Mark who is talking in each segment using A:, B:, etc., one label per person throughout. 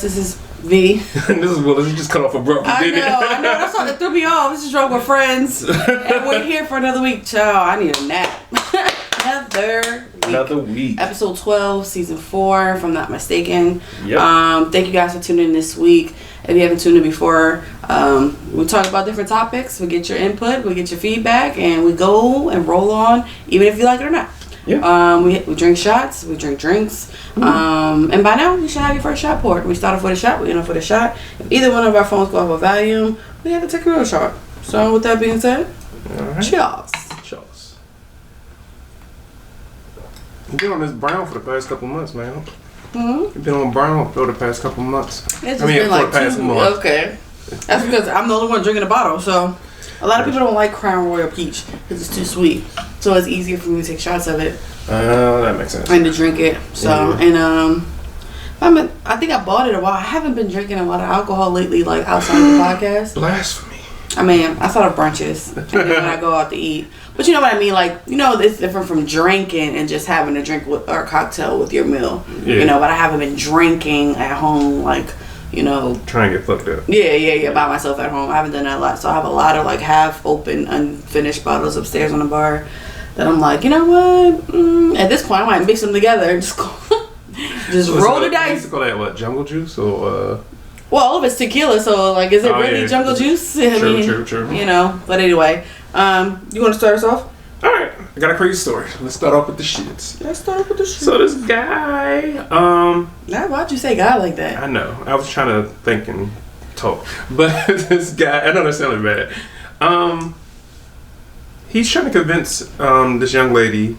A: This is V.
B: This is Willis. You just cut off abruptly.
A: I know. That's what that threw me off. This is drunk with friends, and we're here for another week, child. I need a nap. Another week. Episode 12, season 4, if I'm not mistaken. Yep. Thank you guys for tuning in this week. If you haven't tuned in before, we talk about different topics. We get your input, we get your feedback, and we go and roll on, even if you like it or not. Yeah. We drink shots, we drink drinks, and by now you should have your first shot poured. We start off with a shot, we end off with a shot. If either one of our phones go off a volume, we have to take a real shot. So with that being said, cheers.
B: Cheers. You've been on this brown for the past couple months, man. You've been on brown for the past couple months.
A: It's just been like 2 months. Okay. That's because I'm the only one drinking the bottle, so a lot of people don't like Crown Royal Peach because it's too sweet. So it's easier for me to take shots of it.
B: That makes sense.
A: And to drink it. So and I think I bought it a while. I haven't been drinking a lot of alcohol lately, like outside the podcast.
B: Blasphemy.
A: I mean, I thought of brunches and then when I go out to eat. But you know what I mean? Like, you know, it's different from drinking and just having a drink with, or a cocktail with your meal. Yeah. You know, but I haven't been drinking at home, like, you know.
B: Trying to get fucked up.
A: Yeah, by myself at home. I haven't done that a lot. So I have a lot of, like, half open, unfinished bottles upstairs on the bar that I'm like, you know what? At this point, I might mix them together and just roll the dice.
B: You used to call that, what, jungle juice? Or,
A: Well, all of it's tequila, so, like, is it really jungle juice?
B: True.
A: You know, but anyway. You want to start us off?
B: Alright, I got a crazy story. Let's start off with the shits.
A: Let's start off with the shits.
B: So this guy,
A: Now, why'd you say guy like that?
B: I know. I was trying to think and talk. But this guy, I know that sounded bad. He's trying to convince this young lady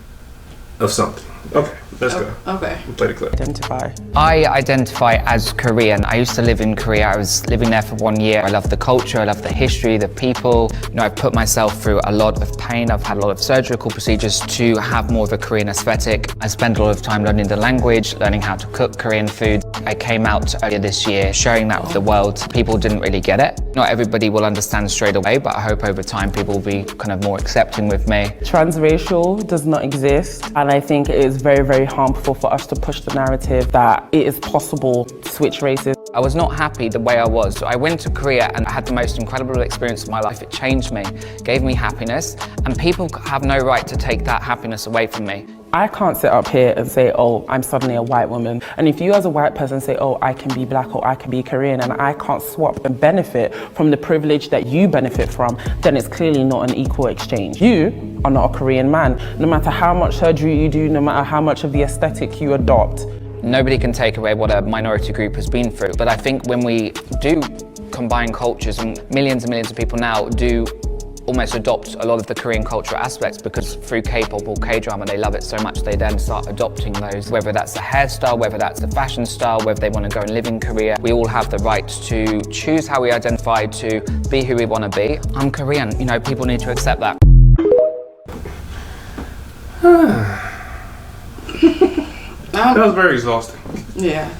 B: of something. Okay, let's go.
A: Okay.
B: Play the clip.
C: Identify. I identify as Korean. I used to live in Korea. I was living there for 1 year. I love the culture, I love the history, the people. You know, I've put myself through a lot of pain. I've had a lot of surgical procedures to have more of a Korean aesthetic. I spent a lot of time learning the language, learning how to cook Korean food. I came out earlier this year sharing that with the world. People didn't really get it. Not everybody will understand straight away, but I hope over time people will be kind of more accepting with me.
D: Transracial does not exist, and I think it is very, very harmful for us to push the narrative that it is possible to switch races.
C: I was not happy the way I was. So I went to Korea and I had the most incredible experience of my life. It changed me, gave me happiness, and people have no right to take that happiness away from me.
D: I can't sit up here and say, oh, I'm suddenly a white woman. And if you as a white person say, oh, I can be black or I can be Korean, and I can't swap and benefit from the privilege that you benefit from, then it's clearly not an equal exchange. You are not a Korean man. No matter how much surgery you do, no matter how much of the aesthetic you adopt.
C: Nobody can take away what a minority group has been through. But I think when we do combine cultures, and millions of people now do almost adopt a lot of the Korean cultural aspects, because through K-pop or K-drama they love it so much they then start adopting those, whether that's the hairstyle, whether that's the fashion style, whether they want to go and live in Korea. We all have the right to choose how we identify, to be who we want to be. I'm Korean, you know, people need to accept that.
B: That was very exhausting.
A: Yeah.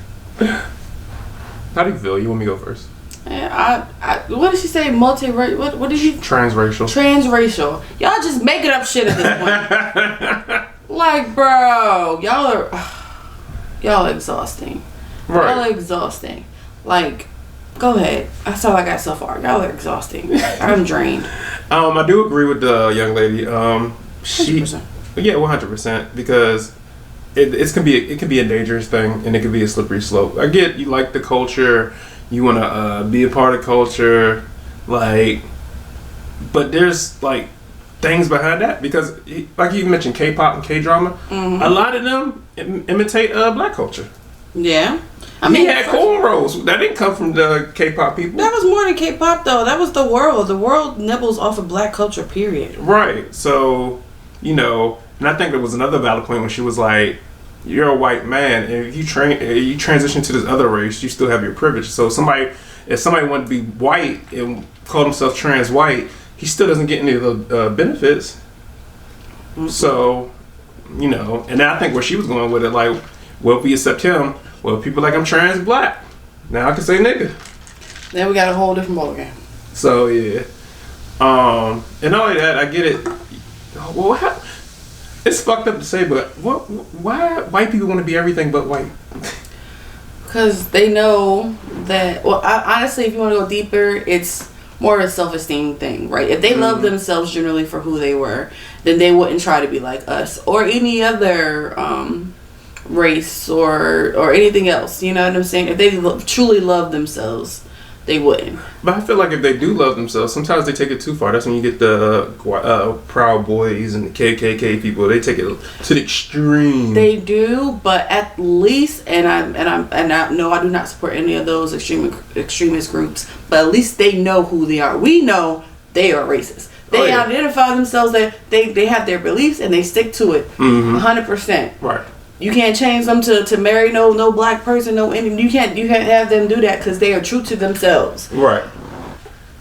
B: How do you feel? You want me to go first?
A: Yeah, what did she say? What did you?
B: Transracial.
A: Transracial. Y'all just making up shit at this point. Like, bro, y'all are exhausting.
B: Right.
A: Y'all are exhausting. Like, go ahead. That's all I got so far. Y'all are exhausting. I'm drained.
B: I do agree with the young lady.
A: 100%.
B: Yeah, 100%, because it can be a dangerous thing, and it can be a slippery slope. I get you like the culture. You want to be a part of culture, like, but there's like things behind that, because like you mentioned K-pop and K-drama, a lot of them imitate black culture.
A: Yeah.
B: I mean, he had cornrows. That didn't come from the K-pop people.
A: That was more than K-pop though. That was the world. The world nibbles off of black culture, period.
B: Right. So, you know, and I think there was another valid point when she was like, you're a white man, and if you transition to this other race, you still have your privilege. So if somebody wanted to be white and call himself trans white, he still doesn't get any of the benefits. Mm-hmm. So, you know, and I think where she was going with it, like, well, if we accept him, well, people like I'm trans black, now I can say nigga.
A: Then we got a whole different ballgame.
B: So yeah, and not only that, I get it. Well, it's fucked up to say, but why white people want to be everything but white?
A: Because they know that, well, honestly, if you want to go deeper, it's more of a self-esteem thing, right? If they love themselves generally for who they were, then they wouldn't try to be like us or any other race or anything else. You know what I'm saying? If they truly love themselves, they wouldn't.
B: But I feel like if they do love themselves, sometimes they take it too far. That's when you get the Proud Boys and the KKK people. They take it to the extreme.
A: They do, but at least, and I no, I do not support any of those extremist groups. But at least they know who they are. We know they are racist. They identify themselves that they have their beliefs and they stick to it 100%.
B: Right.
A: You can't change them to marry no black person, no Indian. You can't have them do that because they are true to themselves.
B: Right.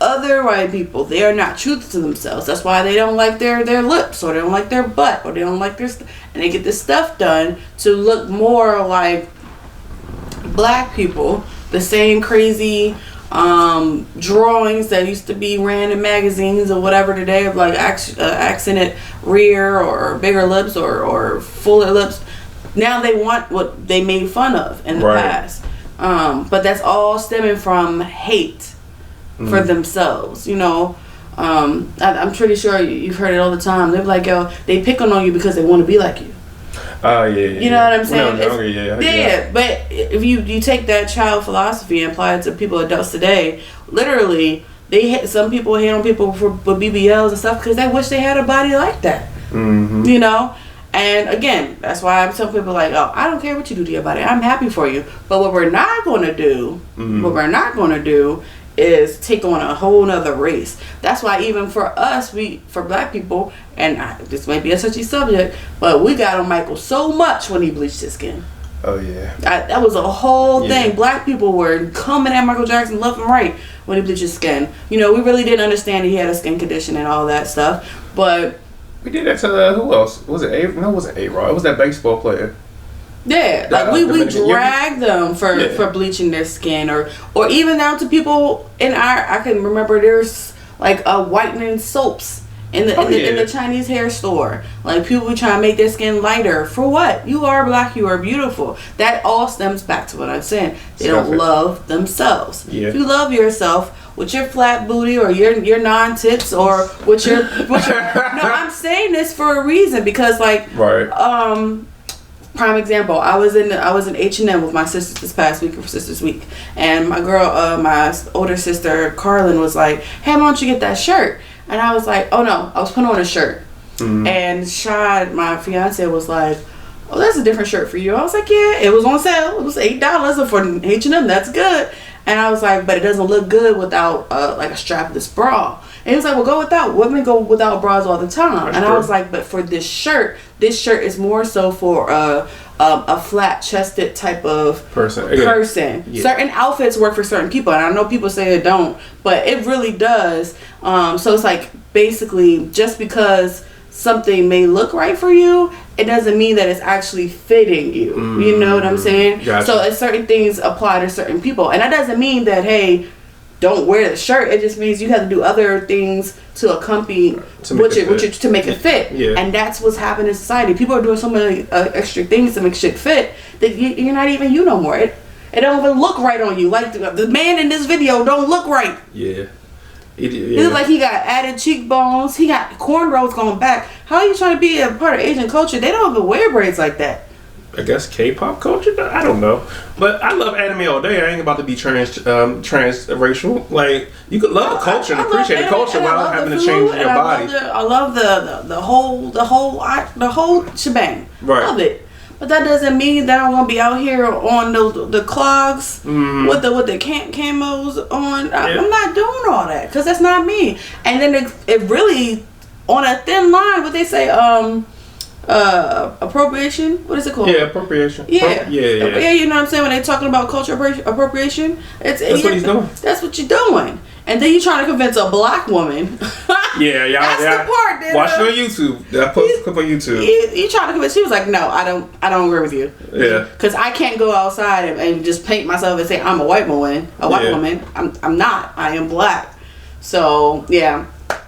A: Other white people, they are not true to themselves. That's why they don't like their lips, or they don't like their butt, or they don't like their and they get this stuff done to look more like black people. The same crazy drawings that used to be ran in magazines or whatever today of like accented rear or bigger lips or fuller lips. Now they want what they made fun of in the past. But that's all stemming from hate for themselves, you know. I'm pretty sure you've heard it all the time. They're like, yo, they pick on you because they want to be like you. You know what I'm saying? Yeah. But if you take that child philosophy and apply it to people, adults today, literally, some people hate on people for BBLs and stuff because they wish they had a body like that. You know? And again, that's why I'm telling people like, oh, I don't care what you do to your body. I'm happy for you. But what we're not going to do, is take on a whole nother race. That's why even for us, for black people, and this may be a touchy subject, but we got on Michael so much when he bleached his skin.
B: Oh yeah.
A: That was a whole thing. Black people were coming at Michael Jackson left and right when he bleached his skin. You know, we really didn't understand that he had a skin condition and all that stuff. But
B: we did that to who else? Was it A? No, it wasn't A-Rod. It was that baseball player.
A: Yeah, like we drag them for bleaching their skin, or even down to people in I can remember there's like whitening soaps in the Chinese hair store. Like people trying to make their skin lighter for what? You are black, you are beautiful. That all stems back to what I'm saying. They don't love themselves. Yeah. If you love yourself with your flat booty or your non-tits or with your no, I'm saying this for a reason because like prime example, I was in H&M with my sisters this past week for Sisters Week, and my girl, my older sister Carlin was like, "Hey, why don't you get that shirt?" And I was like, "Oh no, I was putting on a shirt." And Shad, my fiance, was like, "Oh, that's a different shirt for you." I was like, "Yeah, it was on sale. It was $8 for H&M. That's good." And I was like, "But it doesn't look good without like a strapless bra." And he was like, "Well, go without. Women go without bras all the time." And I was like, "But for this shirt is more so for a flat-chested type of person. Yeah. Certain outfits work for certain people, and I know people say it don't, but it really does. So it's like basically just because something may look right for you, it doesn't mean that it's actually fitting you. You know what I'm saying? Gotcha. So certain things apply to certain people, and that doesn't mean that don't wear the shirt. It just means you have to do other things to accompany to make it fit. Yeah. And that's what's happening in society. People are doing so many extra things to make shit fit that you're not even you no more. It don't even look right on you. Like the man in this video don't look right.
B: Yeah.
A: He looks like he got added cheekbones. He got cornrows going back. How are you trying to be a part of Asian culture? They don't even wear braids like that.
B: I guess K-pop culture? I don't know. But I love anime all day. I ain't about to be transracial. Like, you could love the culture and appreciate the culture without having to change your body.
A: I love the whole shebang.
B: Right.
A: Love it. But that doesn't mean that I'm gonna be out here on the clogs with the camos on. I'm not doing all that because that's not me. And then it really on a thin line. What they say, appropriation. What is it called?
B: Yeah, appropriation.
A: Yeah, you know what I'm saying? When they talking about culture appropriation, that's what he's doing. That's what you're doing. And then you're trying to convince a black woman. That's the part. That,
B: watch it on YouTube. I posted a clip on YouTube.
A: You trying to convince? She was like, "No, I don't agree with you."
B: Yeah.
A: Because I can't go outside and just paint myself and say I'm a white woman. Woman. I'm not. I am black. So yeah.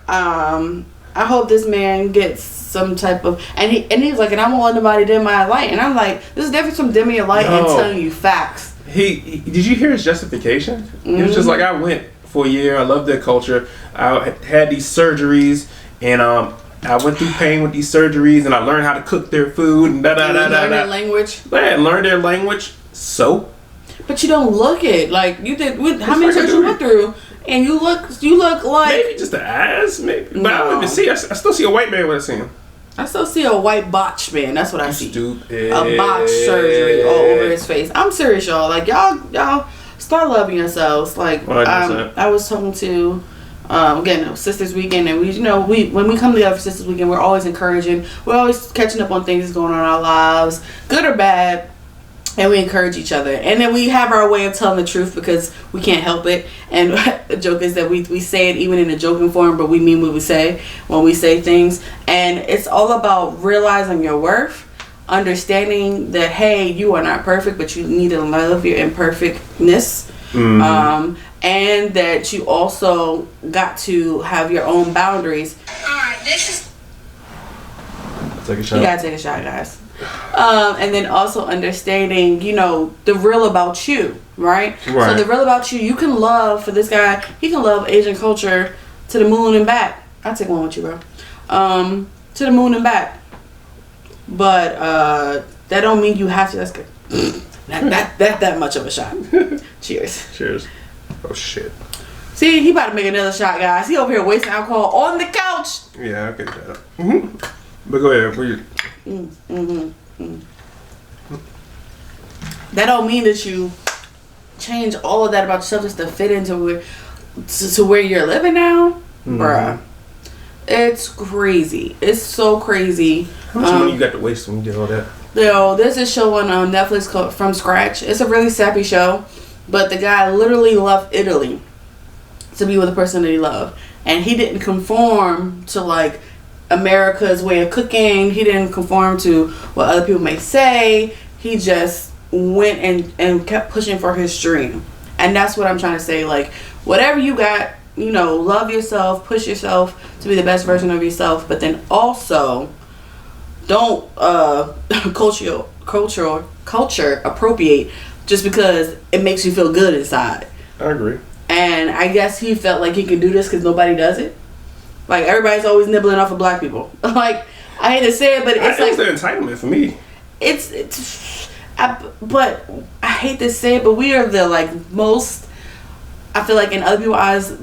A: I hope this man gets some type of he's like, and I don't want nobody to dim my light. And I'm like, this is different from dimming your light and telling you facts.
B: did you hear his justification? He was just like, I went for a year. I loved their culture. I had these surgeries, and I went through pain with these surgeries, and I learned how to cook their food and
A: learn their language.
B: Yeah, learn their language. So,
A: but you don't look it like you did. How many surgeries you went through, and you look like
B: maybe just the ass, maybe. But I don't even see. I still see a white man when I see him.
A: I still see a white botched man. That's what I see.
B: Stupid.
A: A botched surgery all over his face. I'm serious, y'all. Like y'all start loving yourselves. Like
B: 100%.
A: I was talking to again Sisters Weekend, and we when we come together for Sisters Weekend, we're always encouraging. We're always catching up on things that's going on in our lives, good or bad. And we encourage each other. And then we have our way of telling the truth because we can't help it. And the joke is that we say it even in a joking form, but we mean what we say when we say things. And it's all about realizing your worth, understanding that, hey, you are not perfect, but you need to love your imperfectness. And that you also got to have your own boundaries.
E: Alright, this is...
B: Take a shot.
A: You gotta take a shot, guys. And then also understanding, the real about you, right? So the real about you can love, for this guy, he can love Asian culture to the moon and back. I'll take one with you, bro. To the moon and back. But that don't mean you have to. That's good. that much of a shot. Cheers.
B: Cheers. Oh shit.
A: See, he about to make another shot, guys. He over here wasting alcohol on the couch.
B: Yeah, I get that. But go ahead.
A: That don't mean that you change all of that about yourself just to fit into where you're living now, bruh. It's crazy. It's so crazy.
B: How much money you got to waste when you did all that?
A: There's this show on Netflix called From Scratch. It's a really sappy show, but the guy literally left Italy to be with the person that he loved, and he didn't conform to like America's way of cooking. He didn't conform to what other people may say. He just went and kept pushing for his dream. And that's what I'm trying to say. Like, whatever you got, love yourself, push yourself to be the best version of yourself, but then also don't culture appropriate just because it makes you feel good inside.
B: I agree.
A: And I guess he felt like he could do this because nobody does it. Like, everybody's always nibbling off of black people. Like, I hate to say it, but it's like...
B: It's the entitlement for me.
A: But I hate to say it, but we are the, like, most... I feel like in other people's eyes,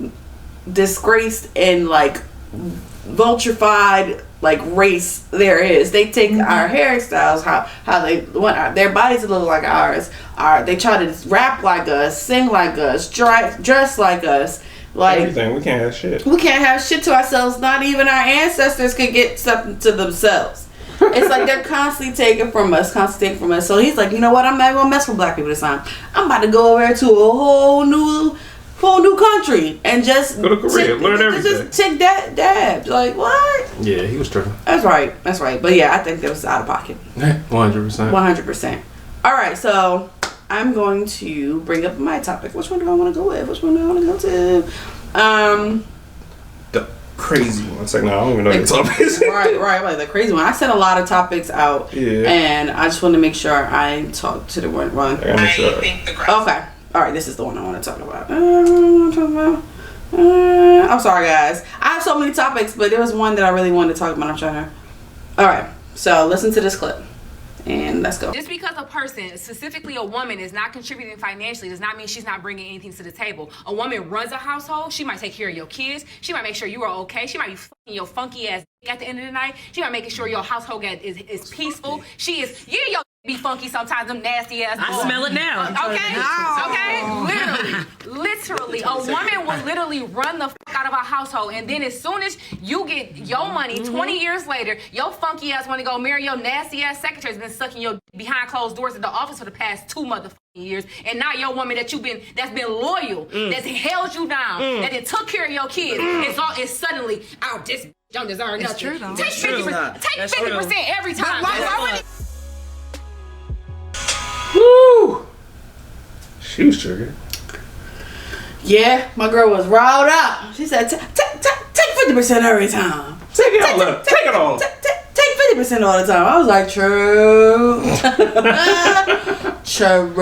A: disgraced and, like, vulturified, like, race there is. They take our hairstyles, how they want their bodies to look like ours. They try to rap like us, sing like us, dress like us. Like,
B: everything. We can't have shit.
A: We can't have shit to ourselves. Not even our ancestors could get something to themselves. It's like they're constantly taking from us. So he's like, you know what? I'm not gonna mess with black people this time. I'm about to go over to a whole new country and just
B: go to Korea, learn everything.
A: Just take that dab. Like, what?
B: Yeah, he was tripping.
A: That's right. But yeah, I think that was out of pocket.
B: 100%.
A: 100%. All right, so I'm going to bring up my topic. Which one do I want to go with? Which one do I want to go to?
B: The crazy one. It's like, no, I don't even know your topics.
A: right. Like the crazy one. I sent a lot of topics out.
B: Yeah.
A: And I just want to make sure I talk to the one. Okay. All right, this is the one I want to talk about. I'm sorry, guys. I have so many topics, but there was one that I really wanted to talk about. I'm trying to... All right, so listen to this clip. And let's go.
F: Just because a person, specifically a woman, is not contributing financially does not mean she's not bringing anything to the table. A woman runs a household. She might take care of your kids. She might make sure you are okay. She might be fucking your funky ass at the end of the night. She might making sure your household is peaceful. She is, your be funky sometimes, them nasty ass boys.
G: I smell it now.
F: Okay? Literally. A woman will literally run the fuck out of a household, and then as soon as you get your money, 20 years later, your funky ass want to go marry your nasty ass secretary has been sucking your behind closed doors at the office for the past 2 motherfucking years, and not your woman that's been loyal, that's held you down, that it took care of your kids. It's suddenly, oh, this don't deserve nothing.
G: True, though.
F: Take 50% every time.
B: Woo! She was triggered.
A: Yeah, my girl was riled up. She said, take 50% every time.
B: Take it all up. Take it all.
A: Take 50% all the time. I was like, true. True.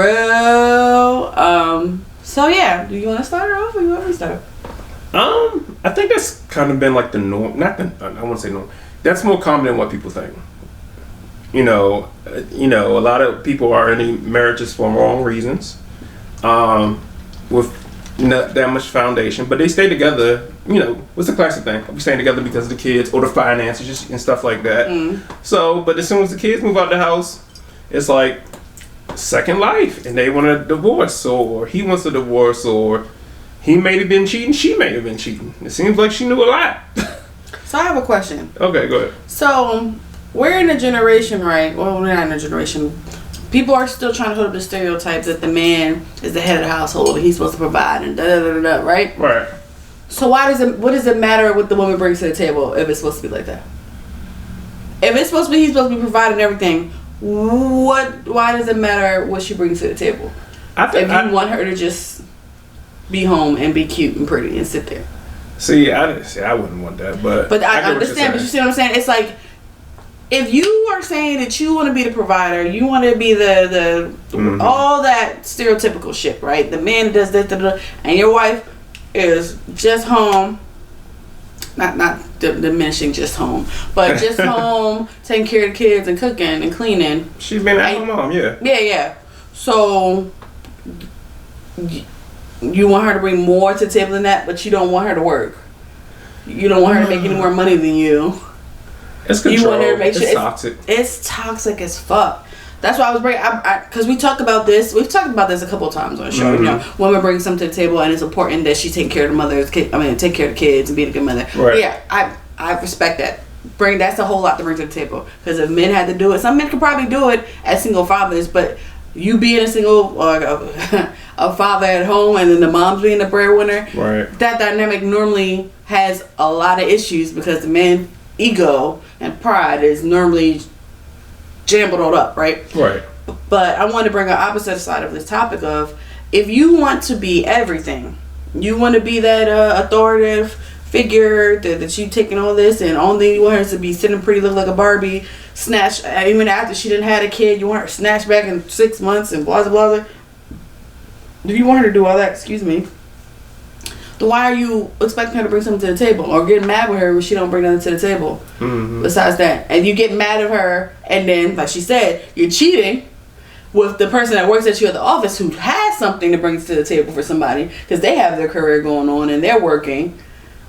A: So yeah, do you want to start her off or you want me to start?
B: I think that's kind of been like the norm. Not the, I won't say norm. That's more common than what people think. You know, a lot of people are in marriages for wrong reasons, with not that much foundation, but they stay together. You know, what's the classic thing? We staying together because of the kids or the finances and stuff like that. So, but as soon as the kids move out the house, it's like second life, and they want a divorce, or he wants a divorce, or he may have been cheating, she may have been cheating. It seems like she knew a lot.
A: So I have a question.
B: Okay, go ahead.
A: So we're in a generation, right? Well, we're not in a generation. People are still trying to hold up the stereotype that the man is the head of the household and he's supposed to provide and da da da da, right?
B: Right.
A: So what does it matter what the woman brings to the table if it's supposed to be like that? If it's supposed to be he's supposed to be providing everything, why does it matter what she brings to the table?
B: I think
A: if you want her to just be home and be cute and pretty and sit there.
B: See, I wouldn't want that, but
A: I understand. But you see what I'm saying? It's like if you are saying that you want to be the provider, you want to be the all that stereotypical shit, right? The man does this, and your wife is just home. Not diminishing just home, but just home, taking care of the kids and cooking and cleaning.
B: She's been at home mom, yeah.
A: Yeah. So you want her to bring more to the table than that, but you don't want her to work. You don't want her to make any more money than you.
B: It's control.
A: You want her to make sure
B: it's toxic.
A: It's toxic as fuck. That's why I was bringing, because we talked about this. We've talked about this a couple of times on the show. You know, women bring something to the table, and it's important that she take care of the mother's kid. I mean, take care of the kids and be a good mother.
B: Right.
A: Yeah, I respect that. That's a whole lot to bring to the table. Because if men had to do it, some men could probably do it as single fathers, but you being a single or a father at home, and then the mom's being the breadwinner,
B: right? That
A: dynamic normally has a lot of issues because the man's ego and pride is normally jumbled up, right?
B: Right.
A: But I want to bring an opposite side of this topic of if you want to be everything, you want to be that authoritative figure that you taking all this and only you want her to be sitting pretty, look like a Barbie, snatch even after she didn't have a kid, you want her snatched back in 6 months and blah blah blah. If you want her to do all that, then why are you expecting her to bring something to the table or getting mad with her when she don't bring nothing to the table? Besides that, and you get mad at her, and then like she said, you're cheating with the person that works at you at the office who has something to bring to the table for somebody because they have their career going on and they're working.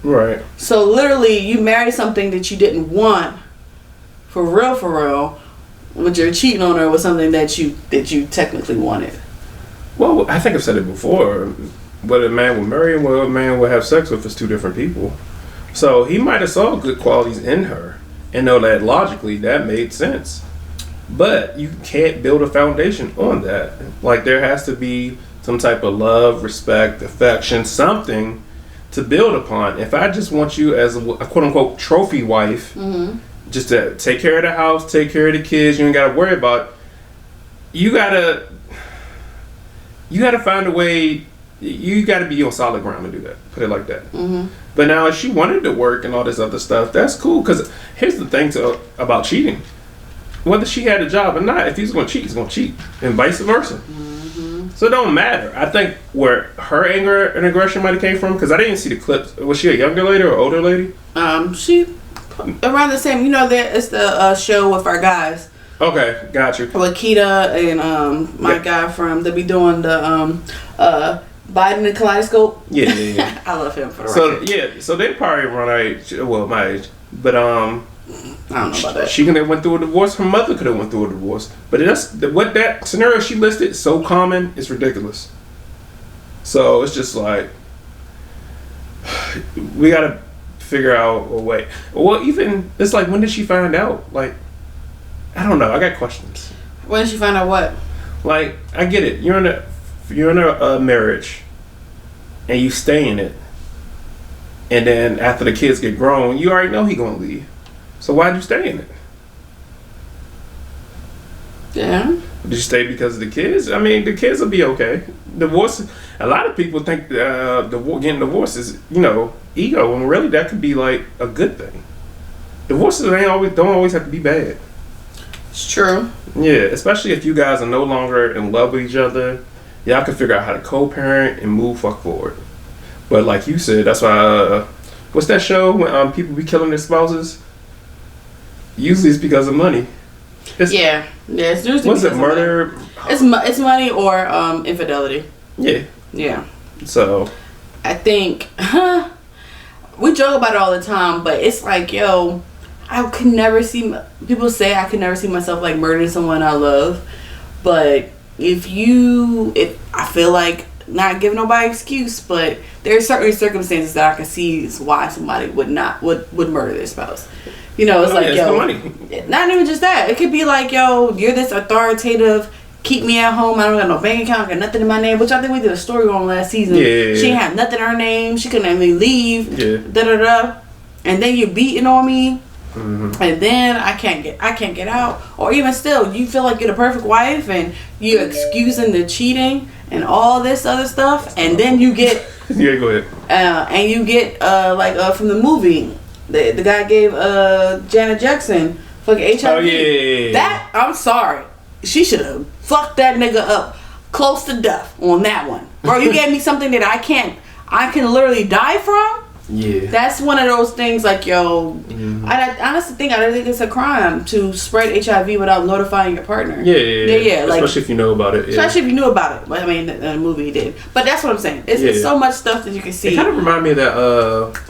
B: Right.
A: So literally, you marry something that you didn't want for real, but you're cheating on her with something that you technically wanted.
B: Well, I think I've said it before. Whether a man will marry and whether a man will have sex with is two different people. So he might have saw good qualities in her and know that logically that made sense. But you can't build a foundation on that. Like there has to be some type of love, respect, affection, something to build upon. If I just want you as a quote unquote trophy wife, just to take care of the house, take care of the kids, you ain't got to worry about. You gotta find a way. You got to be on solid ground to do that. Put it like that. But now, if she wanted to work and all this other stuff, that's cool. Because here's the thing about cheating: whether she had a job or not, if he's going to cheat, he's going to cheat, and vice versa. So it don't matter. I think where her anger and aggression might have came from, because I didn't see the clips. Was she a younger lady or older lady?
A: She around the same. You know, it's the show with our guys.
B: Okay, got you.
A: With Keita and my guy from they be doing the Biden and Kaleidoscope.
B: Yeah.
A: I love him for the record.
B: So they probably run my age, but
A: I don't know about that.
B: She could have went through a divorce. Her mother could have went through a divorce. But what that scenario she listed is so common, it's ridiculous. So it's just like we gotta figure out a way. Well, even it's like when did she find out? Like I don't know. I got questions.
A: When did she find out what?
B: Like I get it. You're in a marriage, and you stay in it, and then after the kids get grown, you already know he gonna leave. So why'd you stay in it?
A: Yeah.
B: Did you stay because of the kids? I mean, the kids will be okay. Divorce. A lot of people think getting divorced is ego, and really that could be like a good thing. Divorces don't always have to be bad.
A: It's true.
B: Yeah, especially if you guys are no longer in love with each other. Y'all can figure out how to co-parent and move fuck forward. But like you said, that's why. What's that show when people be killing their spouses? Usually it's because of money.
A: It's usually
B: what's it? Murder.
A: It's money or infidelity.
B: Yeah.
A: Yeah.
B: So.
A: I think we joke about it all the time, but it's like, yo, I could never see. People say I could never see myself like murdering someone I love, but if I feel like, not giving nobody excuse, but there are certain circumstances that I can see why somebody would murder their spouse. You know, it's yo, not even just that. It could be like, yo, you're this authoritative, keep me at home, I don't got no bank account, got nothing in my name, which I think we did a story on last season.
B: Yeah.
A: She ain't had nothing in her name, she couldn't even leave.
B: Yeah.
A: Da-da-da. And then you're beating on me.
B: Mm-hmm.
A: And then I can't get out. Or even still, you feel like you're the perfect wife and you're excusing the cheating and all this other stuff, and then you get
B: yeah, go ahead.
A: And you get from the movie, the guy gave Janet Jackson fucking HIV.
B: Oh yeah.
A: That, I'm sorry, she should have fucked that nigga up close to death on that one, bro. You gave me something that I can literally die from.
B: Yeah.
A: That's one of those things like, yo, I honestly think, I don't think it's a crime to spread HIV without notifying your partner.
B: Yeah.
A: Like,
B: especially if you know about it. Yeah.
A: Especially if you knew about it. But I mean, the movie did. But that's what I'm saying. It's so much stuff that you can see.
B: It kind of remind me of that,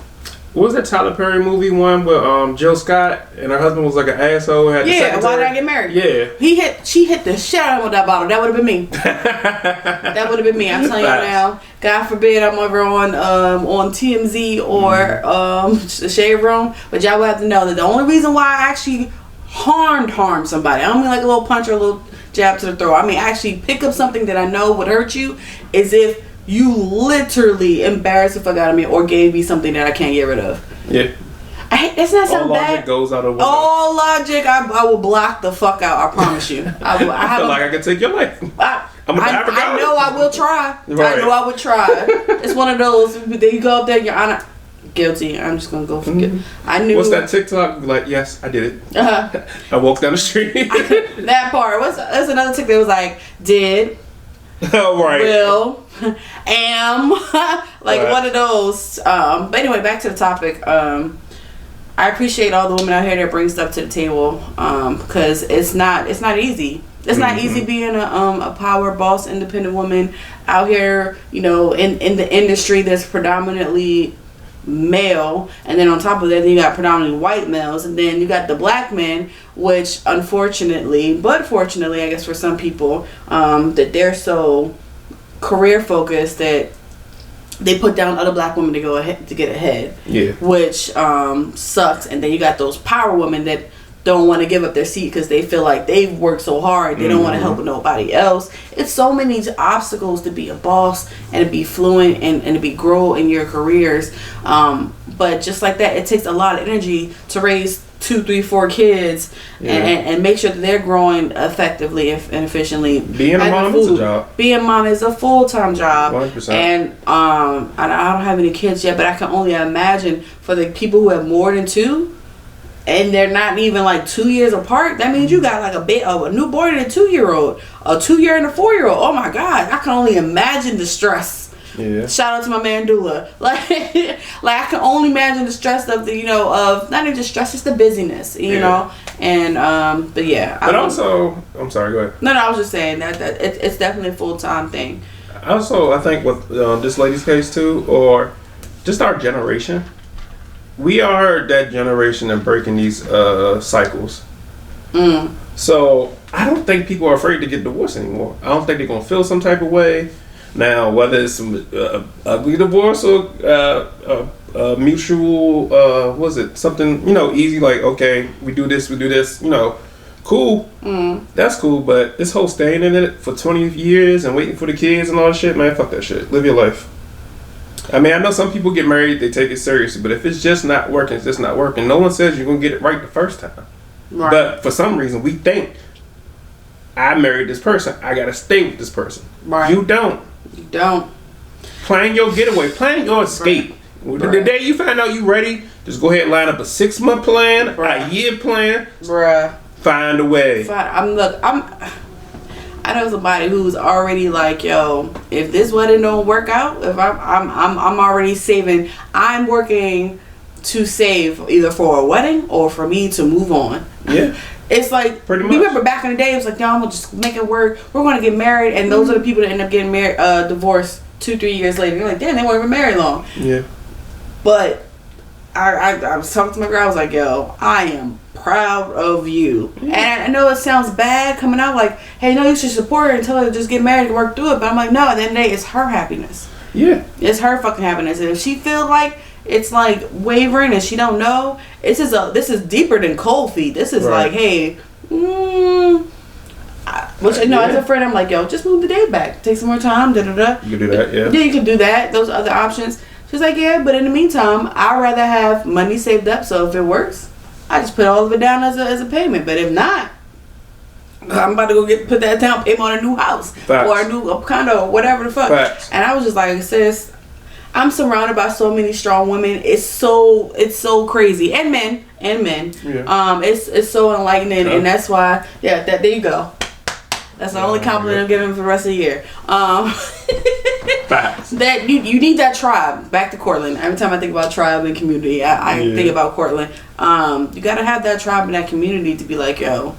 B: what was that Tyler Perry movie one where Jill Scott and her husband was like an asshole and had
A: Why Did I Get Married?
B: Yeah.
A: She hit the shit out of him with that bottle. That would have been me. That would have been me. I'm telling you now. God forbid I'm ever on TMZ or the Shade Room. But y'all will have to know that the only reason why I actually harmed somebody, I don't mean like a little punch or a little jab to the throat. I mean actually pick up something that I know would hurt you, is if you literally embarrassed the fuck out of me or gave me something that I can't get rid of.
B: Yeah.
A: It's not something bad.
B: All logic goes out of window.
A: All logic, I will block the fuck out. I promise you. I
B: feel like I can take your life.
A: I know I will try.
B: Right.
A: I know I would try. It's one of those. Then you go up there, Your Honor, guilty. I'm just gonna go forget. I knew.
B: What's that TikTok? Like, yes, I did it. I walked down the street.
A: That part. That's another TikTok that was like, did.
B: Oh right.
A: Will. Am. Like one of those. But anyway, back to the topic. I appreciate all the women out here that bring stuff to the table, because it's not easy. It's not easy being a power boss, independent woman out here, you know, in the industry that's predominantly male, and then on top of that, then you got predominantly white males, and then you got the black men, which unfortunately, but fortunately, I guess for some people, that they're so career focused that they put down other black women to go ahead to get ahead. Yeah. Which sucks. And then you got those power women that don't want to give up their seat because they feel like they've worked so hard. They don't want to help nobody else. It's so many obstacles to be a boss and to be fluent and to be grow in your careers. But just like that, it takes a lot of energy to raise 2, 3, 4 kids and make sure that they're growing effectively and efficiently.
B: Being a mom is a job.
A: Being a mom is a full-time job.
B: 100%.
A: And I don't have any kids yet, but I can only imagine for the people who have more than 2 and they're not even like 2 years apart. That means you got like a newborn and a 2-year-old, a 2-year and a 4-year-old. Oh my God, I can only imagine the stress. Yeah. Shout out to my man Dula. Like I can only imagine the stress of of not even just stress, it's the busyness, you know. And but yeah.
B: But also, I'm sorry. Go ahead.
A: No, I was just saying that it's definitely a full-time thing.
B: Also, I think with this lady's case too, or just our generation, we are that generation of breaking these cycles. So I don't think people are afraid to get divorced anymore. I don't think they're gonna feel some type of way. Now, whether it's some ugly divorce or mutual, something, easy, like, okay, we do this, cool. That's cool, but this whole staying in it for 20 years and waiting for the kids and all that shit, man, fuck that shit. Live your life. I mean, I know some people get married, they take it seriously, but if it's just not working, it's just not working. No one says you're going to get it right the first time. Right. But for some reason, we think, I married this person, I got to stay with this person. Right. You don't.
A: You don't.
B: Plan your getaway. Plan your escape. Right. The day you find out you ready, just go ahead and line up a 6-month plan, a year plan. Find a way.
A: I know somebody who's already like, yo, if this wedding don't work out, if I'm already saving. I'm working to save either for a wedding or for me to move on.
B: Yeah.
A: It's like,
B: pretty much.
A: Remember back in the day, it was like, no, I'm gonna just make it work. We're gonna get married, and those are the people that end up getting married, divorced 2-3 years later. You're like, damn, they weren't even married long.
B: Yeah.
A: But I was talking to my girl. I was like, yo, I am proud of you. And I know it sounds bad coming out like, hey, no, you should support her and tell her to just get married and work through it. But I'm like, no, at the end of the day, it's her happiness.
B: Yeah.
A: It's her fucking happiness. And if she feels like it's like wavering and she don't know, this is deeper than cold feet. This is like, hey, which as a friend, I'm like, yo, just move the date back. Take some more time. You
B: can do that, yeah.
A: Yeah, you can do that. Those other options. She's like, yeah, but in the meantime, I'd rather have money saved up. So if it works, I just put all of it down as a payment. But if not, I'm about to go put that down payment on a new house.
B: Facts.
A: Or a new condo or whatever the fuck.
B: Facts.
A: And I was just like, sis, I'm surrounded by so many strong women. It's so crazy. And men.
B: Yeah.
A: It's so enlightening, and that's why there you go. That's the only compliment I'm giving for the rest of the year.
B: Facts.
A: That you need that tribe. Back to Cortland. Every time I think about tribe and community, I think about Cortland. You gotta have that tribe and that community to be like, yo,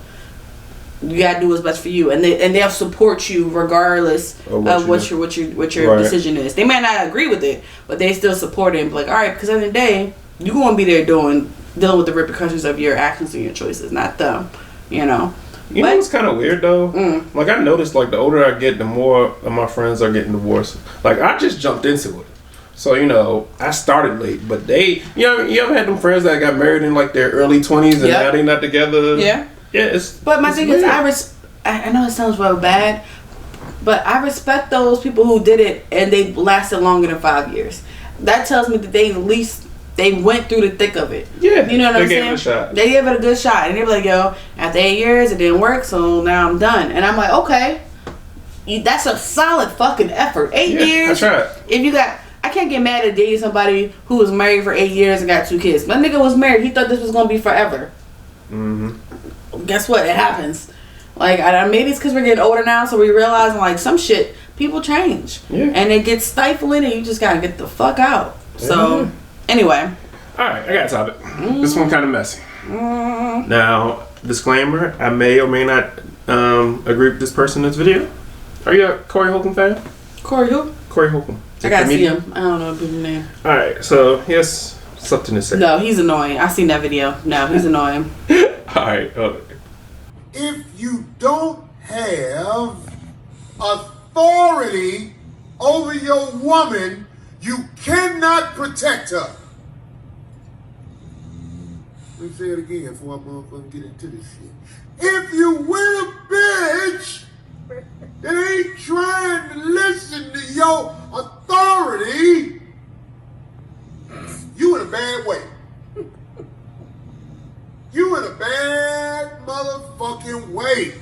A: you gotta do what's best for you, and they'll support you regardless of what your decision is. They might not agree with it, but they still support it and be like, all right, because at the end of the day, you're gonna be there dealing with the repercussions of your actions and your choices, not them. You know what's
B: kind of weird though? Like I noticed, like the older I get, the more of my friends are getting divorced. Like I just jumped into it, so I started late. But you ever had them friends that got married in like their early 20s and now they not together?
A: Yeah.
B: Yeah.
A: But my thing is, I know it sounds real bad, but I respect those people who did it and they lasted longer than 5 years. That tells me that they went through the thick of it.
B: Yeah,
A: you know what I'm saying?
B: They gave it a shot.
A: They gave it a good shot, and they were like, "Yo, after 8 years, it didn't work, so now I'm done." And I'm like, "Okay, that's a solid fucking effort. 8 years.
B: That's right.
A: I can't get mad at dating somebody who was married for 8 years and got 2 kids. My nigga was married. He thought this was gonna be forever. Guess what? It happens. Like, maybe it's because we're getting older now, so we realize like some shit. People change, and it gets stifling, and you just gotta get the fuck out. So. Anyway.
B: Alright, I got a topic. This one kind of messy. Now, disclaimer, I may or may not agree with this person in this video. Are you a Corey Holcomb fan?
A: Corey who?
B: Corey Holcomb.
A: I gotta see him. I don't know his name.
B: Alright, so he has something to say.
A: No, he's annoying. I seen that video. No, he's annoying.
B: Alright,
E: if you don't have authority over your woman, you cannot protect her. Let me say it again before I motherfucking get into this shit. If you with a bitch that ain't trying to listen to your authority, you in a bad way. You in a bad motherfucking way.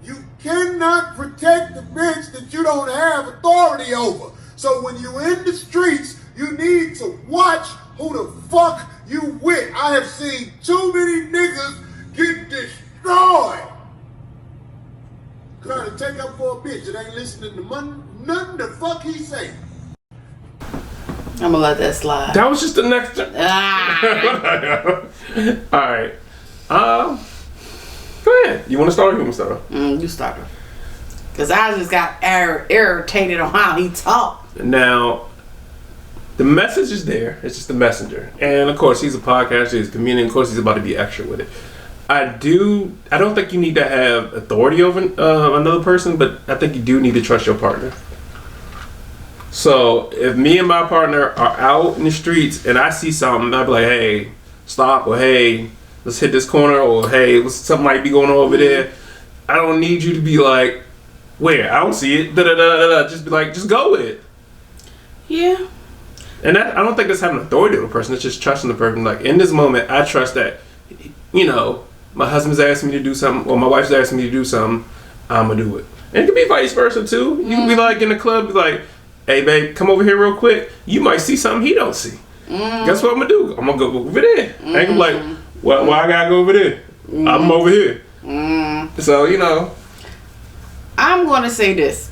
E: You cannot protect the bitch that you don't have authority over. So when you in the streets, you need to watch who the fuck you with. I have seen too many niggas get destroyed trying to take up for a bitch that ain't listening to nothing the fuck he say.
A: I'm gonna let that slide.
B: That was just the next. Alright. Go ahead. You want to start or you want to start?
A: You start. Because I just got irritated on how he talked.
B: Now, the message is there. It's just the messenger. And, of course, he's a podcaster. He's a comedian. Of course, he's about to be extra with it. I don't think you need to have authority over another person, but I think you do need to trust your partner. So, if me and my partner are out in the streets and I see something, I'll be like, hey, stop, or hey, let's hit this corner, or hey, something might be going on over there. I don't need you to be like, where? I don't see it. Just be like, just go with it.
A: Yeah.
B: And I don't think that's having authority over a person. It's just trusting the person. Like, in this moment, I trust that, my husband's asking me to do something, or my wife's asking me to do something, I'm going to do it. And it could be vice versa, too. You can be like in the club, be like, hey, babe, come over here real quick. You might see something he don't see. Guess what I'm going to do? I'm going to go over there. I ain't gonna be like, why I got to go over there? I'm over here. So, you know.
A: I'm going to say this.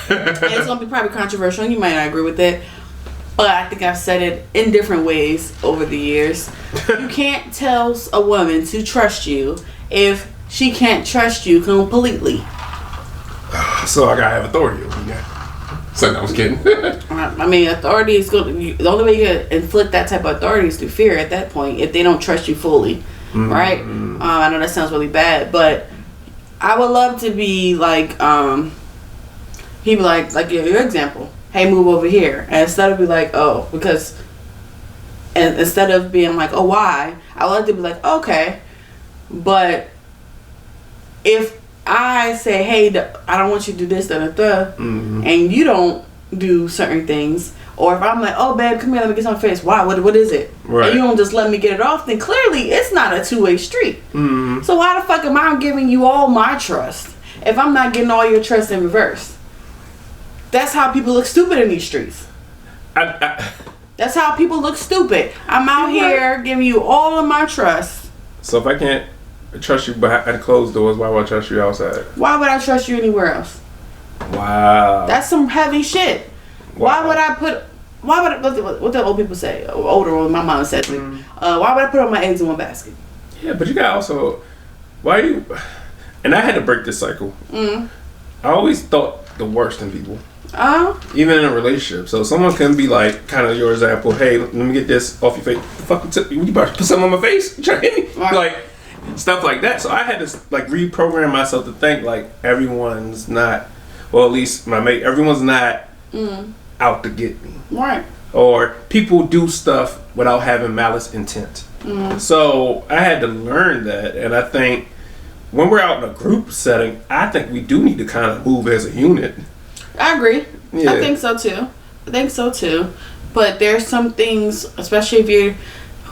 A: And it's going to be probably controversial, and you might not agree with it. But I think I've said it in different ways over the years. You can't tell a woman to trust you if she can't trust you completely.
B: So I gotta have authority over you. So I was kidding.
A: I mean, authority is good. The only way you can inflict that type of authority is through fear at that point, if they don't trust you fully, right? I know that sounds really bad, but I would love to be like, he'd be like your example. Hey, move over here. And instead of be like, oh, because, and instead of being like, oh, why? I would like to be like, okay, but if I say, hey, I don't want you to do this, and you don't do certain things, or if I'm like, oh, babe, come here, let me get some face. Why? What is it?
B: Right.
A: And you don't just let me get it off, then clearly it's not a two-way street. So why the fuck am I giving you all my trust if I'm not getting all your trust in reverse? That's how people look stupid in these streets. That's how people look stupid. I'm out here giving you all of my trust.
B: So if I can't trust you behind closed doors, why would I trust you outside?
A: Why would I trust you anywhere else?
B: Wow.
A: That's some heavy shit.
B: Wow.
A: What the old people say? Older, my mom said to me. Why would I put all my eggs in one basket?
B: Yeah, but you got also, why you, and I had to break this cycle. I always thought the worst in people. Even in a relationship. So someone can be like, kind of your example, hey, let me get this off your face. The fuck you about to put something on my face? You trying to hit me?
A: Right.
B: Like, stuff like that. So I had to like reprogram myself to think like everyone's not, well, at least my mate, everyone's not out to get me.
A: Right.
B: Or people do stuff without having malice intent. So I had to learn that. And I think when we're out in a group setting, I think we do need to kind of move as a unit.
A: I agree.
B: Yeah.
A: I think so too. But there's some things, especially if you're,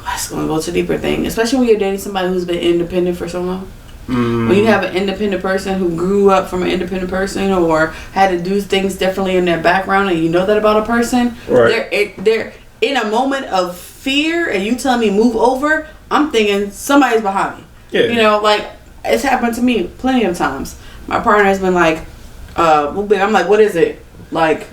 A: it's going to go to a deeper thing, especially when you're dating somebody who's been independent for so long. When you have an independent person who grew up from an independent person or had to do things differently in their background, and you know that about a person,
B: right.
A: they're in a moment of fear, and you tell me move over, I'm thinking somebody's behind me.
B: Yeah.
A: You know, like, it's happened to me plenty of times. My partner has been like, I'm like, what is it? Like,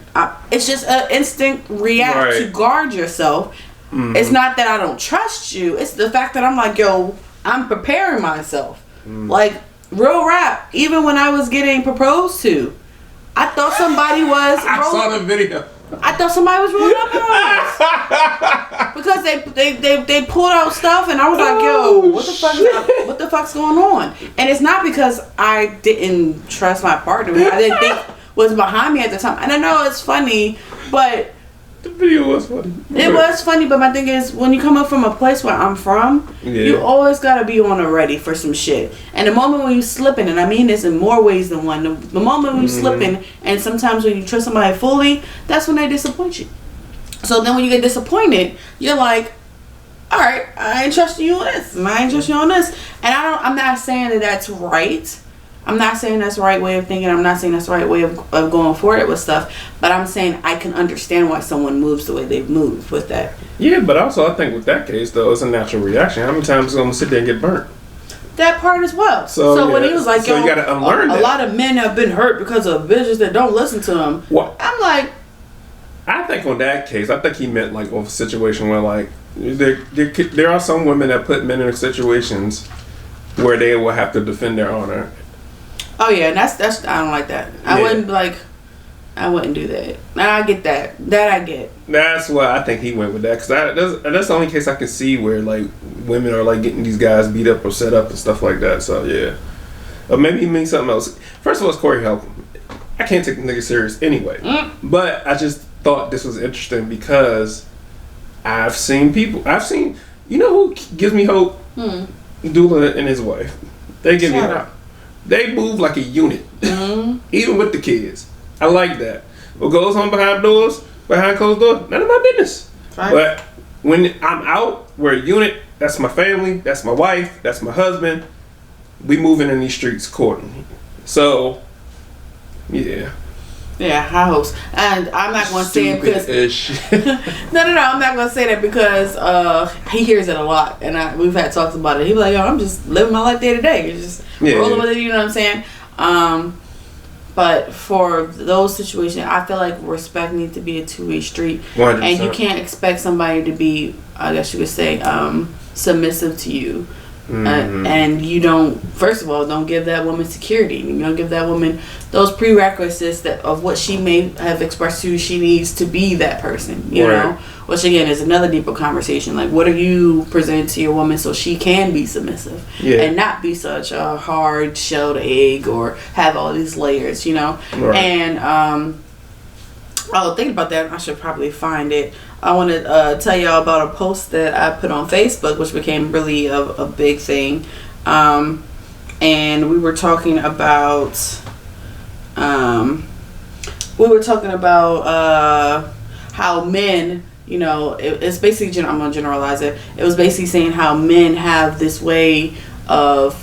A: it's just an instinct react to guard yourself. It's not that I don't trust you. It's the fact that I'm like, yo, I'm preparing myself. Like, real rap. Even when I was getting proposed to, I thought somebody was.
B: I saw the video.
A: I thought somebody was rolling up on us because they pulled out stuff, and I was like, yo, what the fuck's going on? And it's not because I didn't trust my partner. I didn't think was behind me at the time. And I know it's funny, but
B: the video was funny.
A: It was funny, but my thing is, when you come up from a place where I'm from, you always gotta be on the ready for some shit. And the moment when you slipping, and I mean this in more ways than one, the moment when you slipping, and sometimes when you trust somebody fully, that's when they disappoint you. So then when you get disappointed, you're like, all right, I ain't trusting you on this, and I ain't trusting you on this. And I'm not saying that that's right. I'm not saying that's the right way of thinking. I'm not saying that's the right way of going forward with stuff. But I'm saying I can understand why someone moves the way they've moved with that.
B: Yeah, but also I think with that case, though, it's a natural reaction. How many times is going to sit there and get burnt?
A: That part as well. So when he was like, yo,
B: you gotta unlearn
A: a lot of men have been hurt because of bitches that don't listen to them.
B: What?
A: I'm like,
B: I think on that case, I think he meant like of a situation where like there are some women that put men in situations where they will have to defend their honor.
A: Oh yeah, and that's I don't like that. I wouldn't do that. I get that. That I get.
B: That's why I think he went with that, because that's the only case I can see where like women are like getting these guys beat up or set up and stuff like that. So yeah, or maybe he means something else. First of all, it's Corey Holcomb. I can't take the nigga serious anyway. But I just thought this was interesting because I've seen, you know who gives me hope? Dula and his wife. They give me hope. They move like a unit, even with the kids. I like that. What goes on behind closed doors, none of my business. Right. But when I'm out, we're a unit. That's my family. That's my wife. That's my husband. We moving in these streets accordingly. So, yeah.
A: Yeah, high hopes. And I'm not going to say it because... No, I'm not going to say that because he hears it a lot. And we've had talks about it. He's like, yo, I'm just living my life day to day. You're just rolling with it, you know what I'm saying? But for those situations, I feel like respect needs to be a two-way street.
B: 100%.
A: And you can't expect somebody to be, I guess you could say, submissive to you. And you don't, first of all, don't give that woman security. You don't give that woman those prerequisites of what she may have expressed to you she needs to be that person, you know? Which again is another deeper conversation. Like, what are you presenting to your woman so she can be submissive and not be such a hard shelled egg or have all these layers, you know? And thinking about that, I should probably find it. I want to tell y'all about a post that I put on Facebook, which became really a big thing. And we were talking about how men, you know, it's basically, I'm going to generalize it. It was basically saying how men have this way of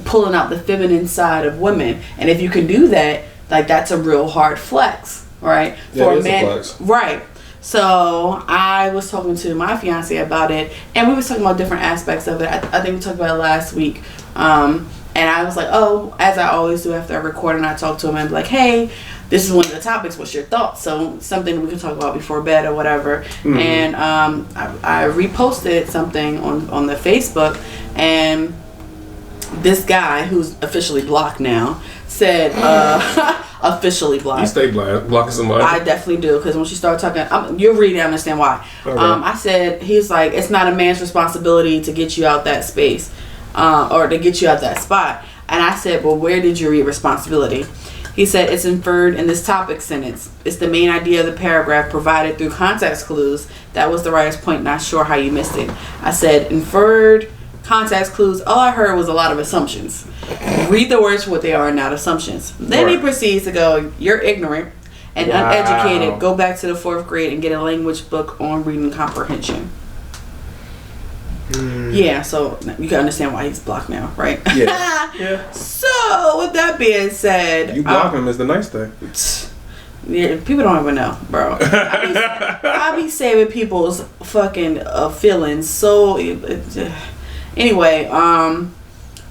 A: pulling out the feminine side of women. And if you can do that, like, that's a real hard flex, right? For a man, right? So I was talking to my fiance about it, and we was talking about different aspects of it. I think we talked about it last week, and I was like, oh, as I always do after I record, and I talk to him and be like, hey, this is one of the topics. What's your thoughts? So something we can talk about before bed or whatever. And I reposted something on the Facebook, and this guy who's officially blocked now said, officially blocked.
B: You stay blocking somebody.
A: I definitely do, because when she started talking, you'll really understand why. Okay. I said, he's like, it's not a man's responsibility to get you out that space, or to get you out that spot. And I said, well, where did you read responsibility? He said, it's inferred in this topic sentence. It's the main idea of the paragraph provided through context clues. That was the writer's point, not sure how you missed it. I said, inferred, context clues. All I heard was a lot of assumptions. Read the words for what they are, not assumptions. Then he proceeds to go, you're ignorant and uneducated. Go back to the 4th grade and get a language book on reading comprehension. Yeah, so you can understand why he's blocked now, right? Yeah. So with that being said,
B: you block him is the nice thing.
A: Yeah, people don't even know, bro. I be saving people's fucking feelings. So anyway,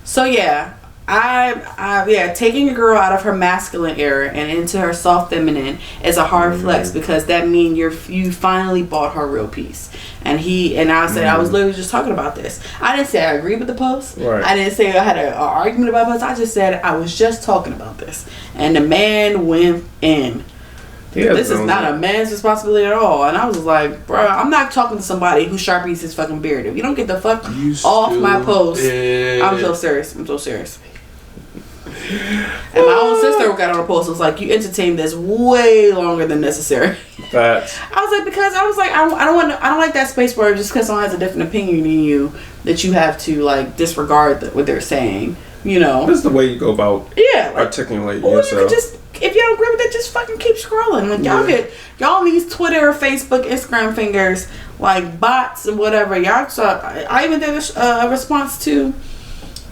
A: so yeah, I taking a girl out of her masculine era and into her soft feminine is a hard flex, because that means you finally bought her real piece. And I said, I was literally just talking about this. I didn't say I agree with the post. I didn't say I had an argument about this. I just said I was just talking about this. And the man went in. This is not a man's responsibility at all. And I was like, bro, I'm not talking to somebody who sharpies his fucking beard. If you don't get the fuck off my post, I'm so serious. And my own sister got on a post and was like, you entertained this way longer than necessary. I was like, because I was like, I don't like that space where just because someone has a different opinion than you, that you have to like disregard what they're saying. You know,
B: that's the way you go about articulating yourself.
A: You could just, if you don't agree with it, just fucking keep scrolling. Like y'all these Twitter, Facebook, Instagram fingers, like bots or whatever. Y'all saw. I even did a response to,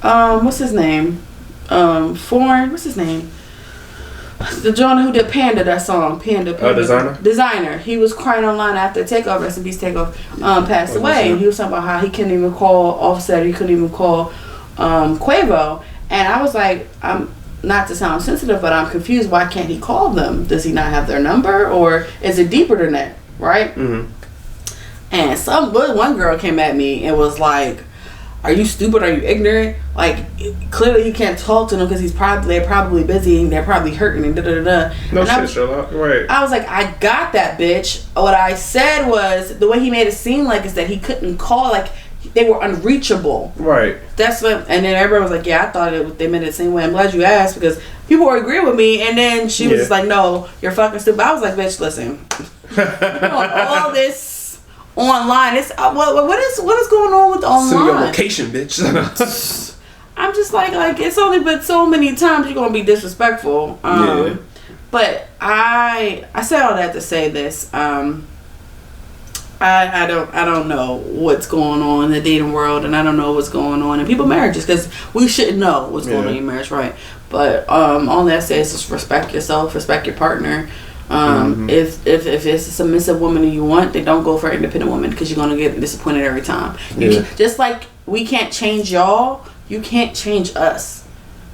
A: what's his name? What's his name? The Jonah who did Panda, that song, Panda. Designer. He was crying online after Takeoff, rest in peace, Takeoff, passed away. And he was talking about how he couldn't even call Offset, he couldn't even call Quavo. And I was like, I'm not to sound sensitive, but I'm confused. Why can't he call them? Does he not have their number, or is it deeper than that? Right? And one girl came at me and was like, are you stupid? Are you ignorant? Like, clearly he can't talk to them because they're probably busy and they're probably hurting and da-da-da-da.
B: No shit, Sherlock. Right.
A: I was like, I got that, bitch. What I said was, the way he made it seem like is that he couldn't call, like, they were unreachable.
B: Right.
A: That's what, and then everybody was like, yeah, I thought they meant it the same way. I'm glad you asked, because people were agreeing with me, and then she was just like, no, you're fucking stupid. I was like, bitch, listen. All this online, it's what is going on with online?
B: Send your location, bitch.
A: I'm just like it's only been so many times you're gonna be disrespectful. But I said all that to say this. I don't know what's going on in the dating world, and I don't know what's going on in people's marriages, because we shouldn't know what's going on in your marriage, right? But all that says is just respect yourself, respect your partner. If it's a submissive woman you want, then don't go for an independent woman, because you're gonna get disappointed every time. Just like we can't change y'all, you can't change us.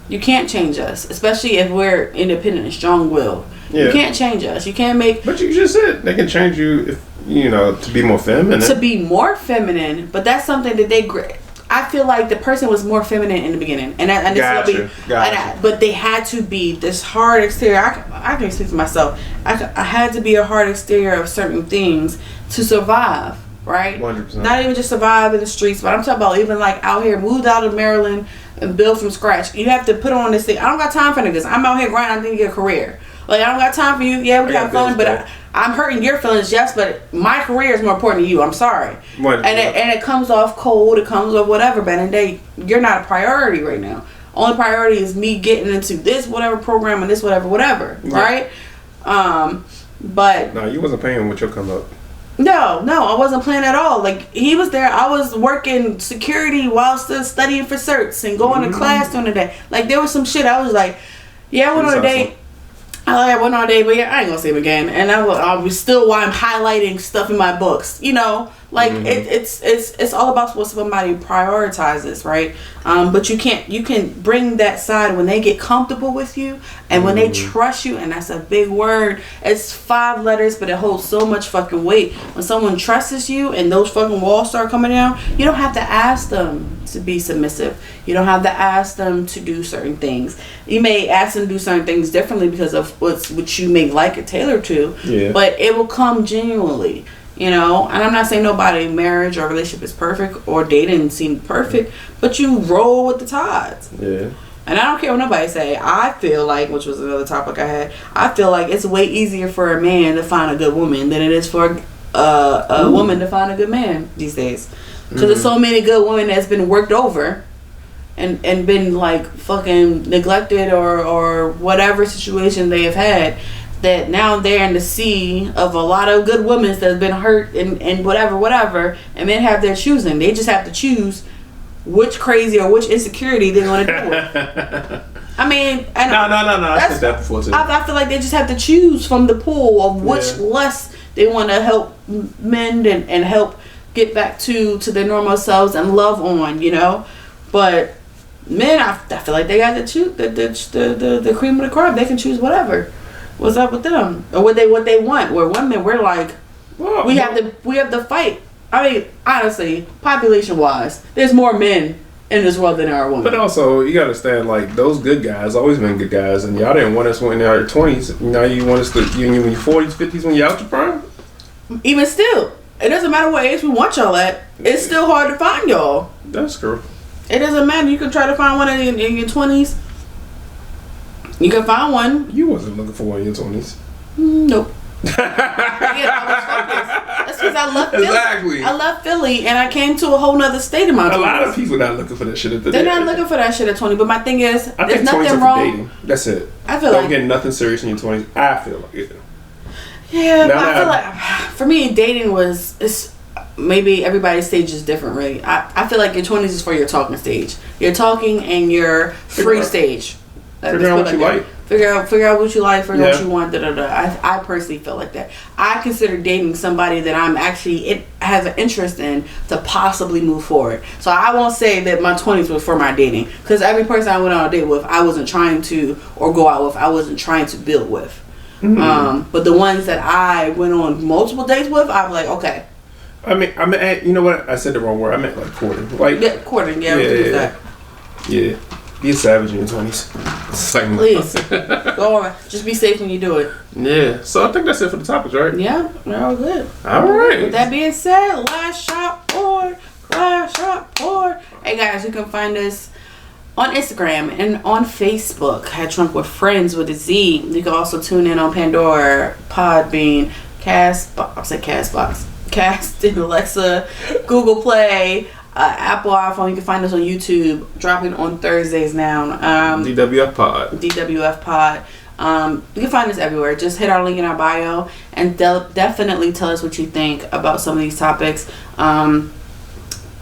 A: You can't change us, especially if we're independent and strong-willed. You can't change us. You can't make.
B: But you just said they can change you if to be more feminine.
A: To be more feminine, but that's something that I feel like the person was more feminine in the beginning, but they had to be this hard exterior. I can speak for myself. I had to be a hard exterior of certain things to survive, right?
B: 100%.
A: Not even just survive in the streets, but I'm talking about even like out here, moved out of Maryland and build from scratch. You have to put on this thing. I don't got time for niggas. I'm out here grinding. I need to get a career. Like, I don't got time for you. Yeah, we have fun, but I'm hurting your feelings, yes, but my career is more important than you. I'm sorry. And it comes off cold. It comes off whatever. But in the day, you're not a priority right now. Only priority is me getting into this whatever program and this whatever, right? But
B: no, you wasn't paying with your come up.
A: No, I wasn't playing at all. Like, he was there. I was working security while still studying for certs and going to class during the day. Like, there was some shit I was like, yeah, I went on a date. I went on a date, but yeah, I ain't gonna see him again. And I was still while I'm highlighting stuff in my books, like it's all about what somebody prioritizes, right? But you can bring that side when they get comfortable with you and when they trust you, and that's a big word. It's 5 letters, but it holds so much fucking weight. When someone trusts you and those fucking walls start coming down, you don't have to ask them to be submissive. You don't have to ask them to do certain things. You may ask them to do certain things differently because of what you may like it tailored to, but it will come genuinely. And I'm not saying nobody marriage or relationship is perfect or dating seem perfect, but you roll with the tides. And I don't care what nobody say. I feel like, which was another topic I had, I feel like it's way easier for a man to find a good woman than it is for a woman to find a good man these days. Because there's so many good women that's been worked over and been like fucking neglected or whatever situation they have had, that now they're in the sea of a lot of good women that's been hurt and whatever, and men have their choosing. They just have to choose which crazy or which insecurity they're going to deal with. I mean, and
B: no. I said that before too.
A: I feel like they just have to choose from the pool of which less they want to help mend and help get back to their normal selves and love on, But men, I feel like they got to choose the cream of the crop. They can choose whatever. What's up with them? Or what they want. Where women, we're like, we have to fight. I mean, honestly, population wise, there's more men in this world than there are women.
B: But also, you gotta understand, like, those good guys always been good guys, and y'all didn't want us when you're in your 20s. Now you want us to in your 40s, 50s when you're out your prime.
A: Even still, it doesn't matter what age we want y'all at. It's still hard to find y'all.
B: That's true.
A: It doesn't matter. You can try to find one in your 20s. You can find one.
B: You wasn't looking for one in your 20s.
A: Nope. That's because I love Philly.
B: Exactly.
A: I love Philly, and I came to a whole nother state in my 20s.
B: A lot of people not looking for that shit at the
A: They're not looking for that shit at 20. But my thing is,
B: I
A: there's
B: think 20s
A: nothing
B: are
A: wrong.
B: for dating. That's it.
A: I feel
B: don't get nothing serious in your 20s. I feel like it.
A: Yeah, but I feel like for me, dating it's maybe everybody's stage is different, right? I feel like your 20s is for your talking stage. Your talking and your free stage.
B: Figure out what you like.
A: Figure out what you like, figure out what you want, I personally feel like that. I consider dating somebody that I'm actually has an interest in to possibly move forward. So I won't say that my 20s was for my dating, because every person I went on a date with, I wasn't trying to, or go out with, I wasn't trying to build with. But the ones that I went on multiple dates with, I'm like, okay.
B: I mean, you know what? I said the wrong word. I meant like courting. Like
A: courting.
B: Yeah. Be a savage in your 20s.
A: Please. Go on. Just be safe when you do it.
B: Yeah. So I think that's it for the topics, right?
A: Yeah. We're all good.
B: All right.
A: With that being said, last shot poured. Hey guys, you can find us on Instagram and on Facebook at Drunk with Friends with a Z. You can also tune in on Pandora, Podbean, Castbox, and Alexa, Google Play, Apple iPhone. You can find us on YouTube, dropping on Thursdays now.
B: DWF Pod.
A: You can find us everywhere. Just hit our link in our bio and definitely tell us what you think about some of these topics.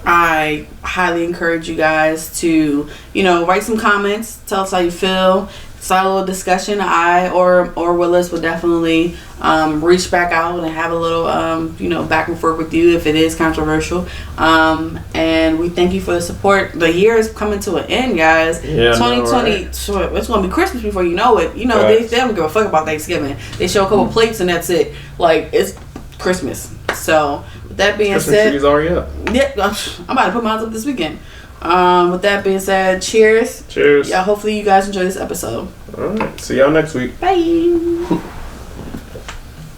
A: I highly encourage you guys to, write some comments, tell us how you feel, start a little discussion. I or Willis will definitely reach back out and have a little back and forth with you if it is controversial. And we thank you for the support. The year is coming to an end, guys. 2020, it's gonna be Christmas before you know it. They don't give a fuck about Thanksgiving. They show a couple plates and that's it. Like, it's Christmas. So with that being said,
B: trees already up.
A: Yeah, I'm about to put mine up this weekend. With that being said, cheers.
B: Cheers.
A: Yeah, hopefully you guys enjoy this episode.
B: All right. See y'all next week.
A: Bye.